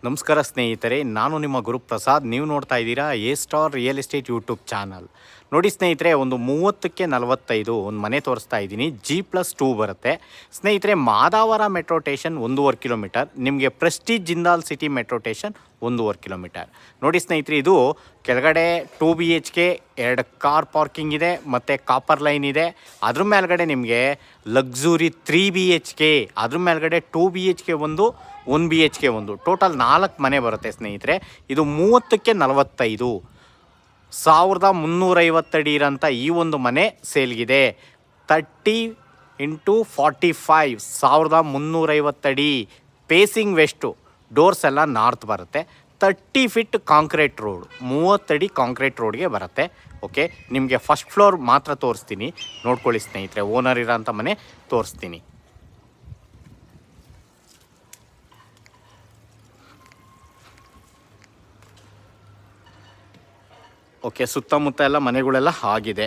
ನಮಸ್ಕಾರ ಸ್ನೇಹಿತರೆ, ನಾನು ನಿಮ್ಮ ಗುರುಪ್ರಸಾದ್. ನೀವು ನೋಡ್ತಾ ಇದ್ದೀರಾ A star real estate YouTube channel. ನೋಡಿ ಸ್ನೇಹಿತರೆ, ಒಂದು 30ಕ್ಕೆ 45 ಒಂದು ಮನೆ ತೋರಿಸ್ತಾ ಇದ್ದೀನಿ. G+2 ಬರುತ್ತೆ ಸ್ನೇಹಿತರೆ. Madavara metro station 1.5 kilometre. ನಿಮಗೆ Prestige Jindal City metro station 1.5 kilometre. ನೋಡಿ ಸ್ನೇಹಿತರೆ, ಇದು ಕೆಳಗಡೆ 2 BHK 2 ಕಾರ್ ಪಾರ್ಕಿಂಗ್ ಇದೆ ಮತ್ತು ಕಾಪರ್ ಲೈನ್ ಇದೆ. ಅದ್ರ ಮೇಲ್ಗಡೆ ನಿಮಗೆ ಲಕ್ಸುರಿ 3 BHK, ಅದ್ರ ಮೇಲ್ಗಡೆ 2 BHK ಒಂದು 1 BHK ಒಂದು, ಟೋಟಲ್ 4 ಮನೆ ಬರುತ್ತೆ ಸ್ನೇಹಿತರೆ. ಇದು 30ಕ್ಕೆ 45 1350 ಅಡಿ ಇರೋಂಥ ಈ ಒಂದು ಮನೆ ಸೇಲ್ಗಿದೆ. 30x45 1350 ಅಡಿ. ಪೇಸಿಂಗ್ ವೆಸ್ಟು, ಡೋರ್ಸ್ ಎಲ್ಲ ನಾರ್ತ್ ಬರುತ್ತೆ. 30 ಫೀಟ್ ಕಾಂಕ್ರೀಟ್ ರೋಡ್, 30 ಅಡಿ ಕಾಂಕ್ರೀಟ್ ರೋಡ್ಗೆ ಬರುತ್ತೆ. ಓಕೆ, ನಿಮಗೆ ಫಸ್ಟ್ ಫ್ಲೋರ್ ಮಾತ್ರ ತೋರಿಸ್ತೀನಿ, ನೋಡ್ಕೊಳ್ಳಿ ಸ್ನೇಹಿತರೆ. ಓನರ್ ಇರೋಂಥ ಮನೆ ತೋರಿಸ್ತೀನಿ. ಓಕೆ, ಸುತ್ತಮುತ್ತ ಎಲ್ಲ ಮನೆಗಳೆಲ್ಲ ಆಗಿದೆ.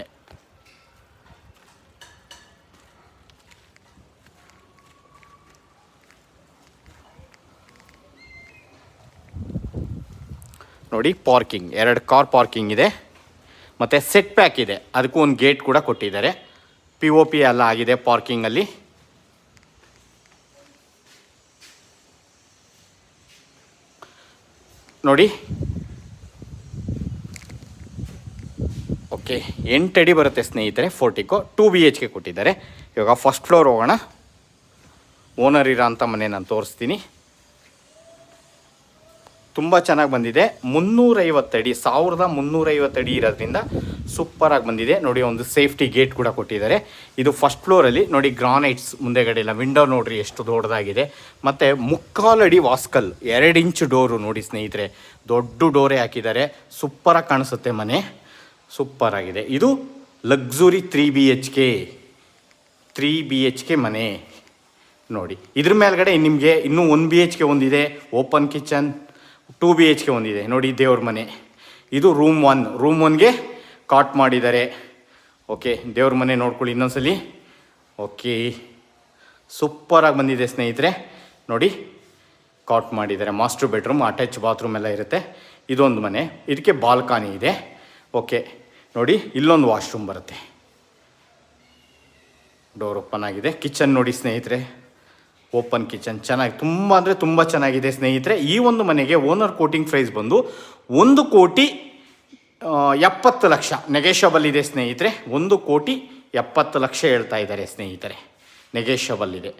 ನೋಡಿ, ಪಾರ್ಕಿಂಗ್ 2 ಕಾರ್ ಪಾರ್ಕಿಂಗ್ ಇದೆ ಮತ್ತು ಸೆಟ್ ಬ್ಯಾಕ್ ಇದೆ. ಅದಕ್ಕೂ ಒಂದು ಗೇಟ್ ಕೂಡ ಕೊಟ್ಟಿದ್ದಾರೆ. POP ಎಲ್ಲ ಆಗಿದೆ ಪಾರ್ಕಿಂಗಲ್ಲಿ. ನೋಡಿ, ಓಕೆ, 8 ಅಡಿ ಬರುತ್ತೆ ಸ್ನೇಹಿತರೆ. 40 2 BHK ಕೊಟ್ಟಿದ್ದಾರೆ. ಇವಾಗ ಫಸ್ಟ್ ಫ್ಲೋರ್ ಹೋಗೋಣ. ಓನರ್ ಇರೋ ಅಂಥ ಮನೆ ನಾನು ತೋರಿಸ್ತೀನಿ. ತುಂಬ ಚೆನ್ನಾಗಿ ಬಂದಿದೆ. 350 ಅಡಿ, 1350 ಅಡಿ ಇರೋದ್ರಿಂದ ಸೂಪರಾಗಿ ಬಂದಿದೆ. ನೋಡಿ, ಒಂದು ಸೇಫ್ಟಿ ಗೇಟ್ ಕೂಡ ಕೊಟ್ಟಿದ್ದಾರೆ. ಇದು ಫಸ್ಟ್ ಫ್ಲೋರಲ್ಲಿ ನೋಡಿ, ಗ್ರಾನೈಟ್ಸ್ ಮುಂದೆಗಡೆ ಎಲ್ಲ. ವಿಂಡೋ ನೋಡಿರಿ ಎಷ್ಟು ದೊಡ್ಡದಾಗಿದೆ. ಮತ್ತು 3/4 ಅಡಿ ವಾಸ್ಕಲ್, 2 ಇಂಚ್ ಡೋರು ನೋಡಿ ಸ್ನೇಹಿತರೆ. ದೊಡ್ಡ ಡೋರೇ ಹಾಕಿದ್ದಾರೆ. ಸೂಪರಾಗಿ ಕಾಣಿಸುತ್ತೆ ಮನೆ, ಸೂಪರ್ ಆಗಿದೆ. ಇದು ಲಕ್ಸುರಿ 3 BHK ಮನೆ ನೋಡಿ. ಇದ್ರ ಮೇಲ್ಗಡೆ ನಿಮಗೆ ಇನ್ನೂ 1 BHK ಒಂದಿದೆ. ಓಪನ್ ಕಿಚನ್ 2 BHK ಒಂದಿದೆ. ನೋಡಿ, ದೇವ್ರ ಮನೆ. ಇದು ರೂಮ್ 1ಗೆ ಕಾಟ್ ಮಾಡಿದ್ದಾರೆ. ಓಕೆ, ದೇವ್ರ ಮನೆ ನೋಡ್ಕೊಳ್ಳಿ ಇನ್ನೊಂದ್ಸಲಿ. ಓಕೆ, ಸೂಪರಾಗಿ ಬಂದಿದೆ ಸ್ನೇಹಿತರೆ. ನೋಡಿ, ಕಾಟ್ ಮಾಡಿದ್ದಾರೆ. ಮಾಸ್ಟರ್ ಬೆಡ್ರೂಮ್, ಅಟ್ಯಾಚ್ ಬಾತ್ರೂಮ್ ಎಲ್ಲ ಇರುತ್ತೆ. ಇದೊಂದು ಮನೆ, ಇದಕ್ಕೆ ಬಾಲ್ಕನಿ ಇದೆ. ಓಕೆ, ನೋಡಿ, ಇಲ್ಲೊಂದು ವಾಶ್ರೂಮ್ ಬರುತ್ತೆ. ಡೋರ್ ಓಪನ್ ಆಗಿದೆ. ಕಿಚನ್ ನೋಡಿ ಸ್ನೇಹಿತರೆ, ಓಪನ್ ಕಿಚನ್. ಚೆನ್ನಾಗಿ, ತುಂಬ ಅಂದರೆ ತುಂಬ ಚೆನ್ನಾಗಿದೆ ಸ್ನೇಹಿತರೆ. ಈ ಒಂದು ಮನೆಗೆ ಓನರ್ ಕೋಟಿಂಗ್ ಪ್ರೈಸ್ ಬಂದು 1,70,00,000 ನೆಗೆಷಬಲ್ ಇದೆ ಸ್ನೇಹಿತರೆ. 1,70,00,000 ಹೇಳ್ತಾ ಇದ್ದಾರೆ ಸ್ನೇಹಿತರೆ. ನೆಗೆಷಬಲ್ ಇದೆ.